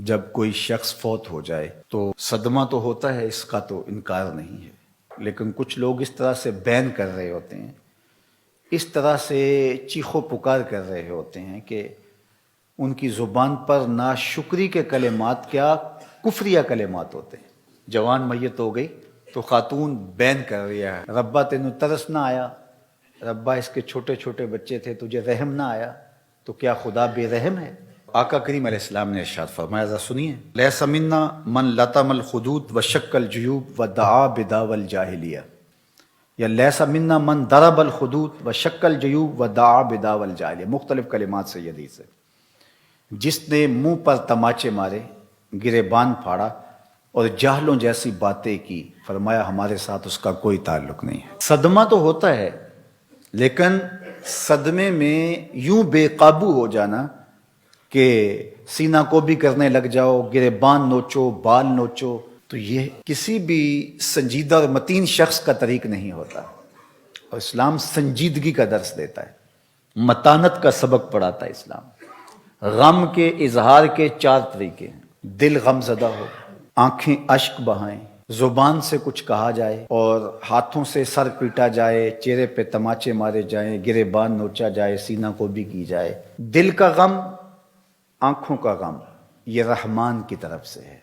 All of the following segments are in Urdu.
جب کوئی شخص فوت ہو جائے تو صدمہ تو ہوتا ہے، اس کا تو انکار نہیں ہے، لیکن کچھ لوگ اس طرح سے بین کر رہے ہوتے ہیں، اس طرح سے چیخ و پکار کر رہے ہوتے ہیں کہ ان کی زبان پر ناشکری کے کلمات کیا کفریہ کلمات ہوتے ہیں۔ جوان میت ہو گئی تو خاتون بین کر رہی ہے، ربا تینوں ترس نہ آیا، ربا اس کے چھوٹے چھوٹے بچے تھے، تجھے رحم نہ آیا، تو کیا خدا بے رحم ہے؟ آقا کریم علیہ السلام نے ارشاد فرمایا، ذرا سنیے، لیس منا من لطم الخدود وشق الجیوب ودعا بدعوی الجاہلیہ، یا لیس منا من ضرب الخدود وشق الجیوب ودعا بدعوی الجاہلیہ، مختلف کلمات سے یہ حدیث ہے۔ جس نے منہ پر تماچے مارے، گریبان پھاڑا اور جاہلوں جیسی باتیں کی، فرمایا ہمارے ساتھ اس کا کوئی تعلق نہیں ہے۔ صدمہ تو ہوتا ہے، لیکن صدمے میں یوں بے قابو ہو جانا کہ سینہ کو بھی کرنے لگ جاؤ، گریبان نوچو، بال نوچو، تو یہ کسی بھی سنجیدہ اور متین شخص کا طریق نہیں ہوتا، اور اسلام سنجیدگی کا درس دیتا ہے، متانت کا سبق پڑھاتا ہے اسلام۔ غم کے اظہار کے 4 طریقے ہیں، دل غم زدہ ہو، آنکھیں اشک بہائیں، زبان سے کچھ کہا جائے اور ہاتھوں سے سر پیٹا جائے، چہرے پہ تماچے مارے جائیں، گریبان نوچا جائے، سینہ کو بھی کی جائے۔ دل کا غم، آنکھوں کا غم، یہ رحمان کی طرف سے ہے،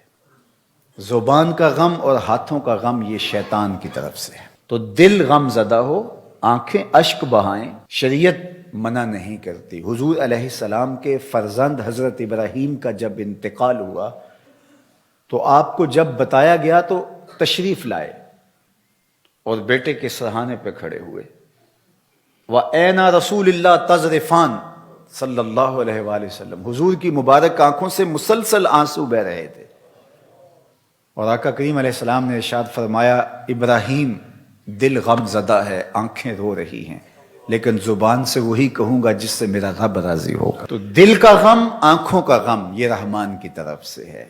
زبان کا غم اور ہاتھوں کا غم یہ شیطان کی طرف سے ہے۔ تو دل غم زدہ ہو، آنکھیں اشک بہائیں، شریعت منع نہیں کرتی۔ حضور علیہ السلام کے فرزند حضرت ابراہیم کا جب انتقال ہوا تو آپ کو جب بتایا گیا تو تشریف لائے اور بیٹے کے سرہانے پہ کھڑے ہوئے، وَأَيْنَ رَسُولِ اللَّهِ تَذْرِفَانِ صلی اللہ علیہ وآلہ وسلم، حضور کی مبارک آنکھوں سے مسلسل آنسو بہ رہے تھے، اور آقا کریم علیہ السلام نے ارشاد فرمایا، ابراہیم دل غم زدہ ہے، آنکھیں رو رہی ہیں، لیکن زبان سے وہی کہوں گا جس سے میرا رب راضی ہوگا۔ تو دل کا غم، آنکھوں کا غم یہ رحمان کی طرف سے ہے،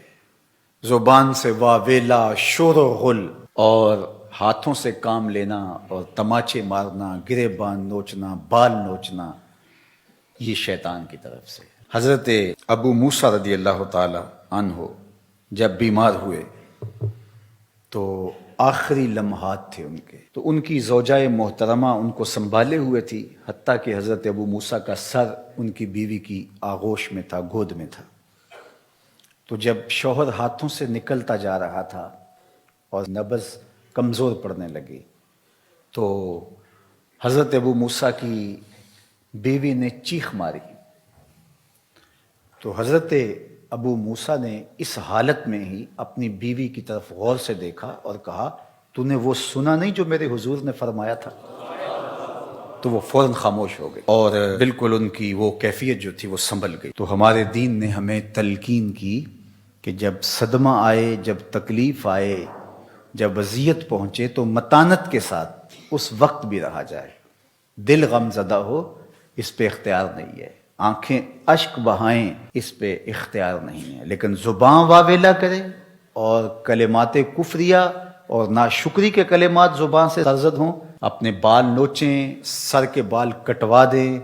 زبان سے واہ ویلا، شور و غل، اور ہاتھوں سے کام لینا اور تماچے مارنا، گریبان نوچنا، بال نوچنا، یہ شیطان کی طرف سے۔ حضرت ابو موسیٰ رضی اللہ تعالی عنہ جب بیمار ہوئے تو آخری لمحات تھے ان کے، تو ان کی زوجہ محترمہ ان کو سنبھالے ہوئے تھی، حتیٰ کہ حضرت ابو موسیٰ کا سر ان کی بیوی کی آغوش میں تھا، گود میں تھا۔ تو جب شوہر ہاتھوں سے نکلتا جا رہا تھا اور نبض کمزور پڑنے لگی، تو حضرت ابو موسیٰ کی بیوی نے چیخ ماری، تو حضرت ابو موسیٰ نے اس حالت میں ہی اپنی بیوی کی طرف غور سے دیکھا اور کہا، تو نے وہ سنا نہیں جو میرے حضور نے فرمایا تھا؟ تو وہ فوراً خاموش ہو گئی اور بالکل ان کی وہ کیفیت جو تھی وہ سنبھل گئی۔ تو ہمارے دین نے ہمیں تلقین کی کہ جب صدمہ آئے، جب تکلیف آئے، جب اذیت پہنچے تو متانت کے ساتھ اس وقت بھی رہا جائے۔ دل غم زدہ ہو، اس پہ اختیار نہیں ہے، آنکھیں اشک بہائیں، اس پہ اختیار نہیں ہے، لیکن زبان واویلا کرے اور کلمات کفریہ اور ناشکری کے کلمات زبان سے سرزد ہوں، اپنے بال نوچیں، سر کے بال کٹوا دیں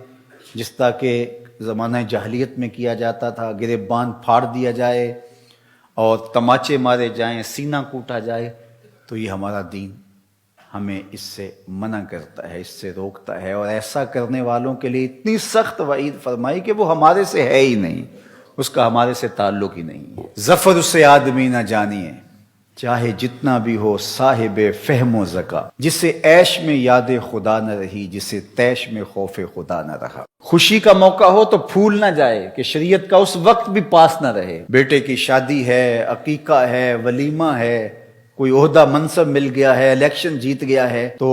جس طرح کہ زمانہ جاہلیت میں کیا جاتا تھا، گریبان پھاڑ دیا جائے اور تماچے مارے جائیں، سینہ کوٹا جائے، تو یہ ہمارا دین ہمیں اس سے منع کرتا ہے، اس سے روکتا ہے، اور ایسا کرنے والوں کے لیے اتنی سخت وعید فرمائی کہ وہ ہمارے سے ہے ہی نہیں، اس کا ہمارے سے تعلق ہی نہیں ہے۔ ظفر اسے آدمی نہ جانیے، چاہے جتنا بھی ہو صاحب فہم و ذکا، جسے عیش میں یاد خدا نہ رہی، جسے تیش میں خوف خدا نہ رہا۔ خوشی کا موقع ہو تو پھول نہ جائے کہ شریعت کا اس وقت بھی پاس نہ رہے، بیٹے کی شادی ہے، عقیقہ ہے، ولیمہ ہے، کوئی عہدہ منصب مل گیا ہے، الیکشن جیت گیا ہے، تو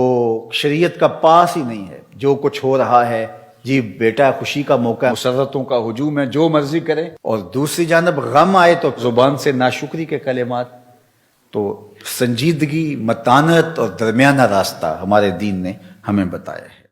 شریعت کا پاس ہی نہیں ہے، جو کچھ ہو رہا ہے، جی بیٹا خوشی کا موقع ہے، مسرتوں کا ہجوم ہے، جو مرضی کرے، اور دوسری جانب غم آئے تو زبان سے ناشکری کے کلمات۔ تو سنجیدگی، متانت اور درمیانہ راستہ ہمارے دین نے ہمیں بتایا ہے۔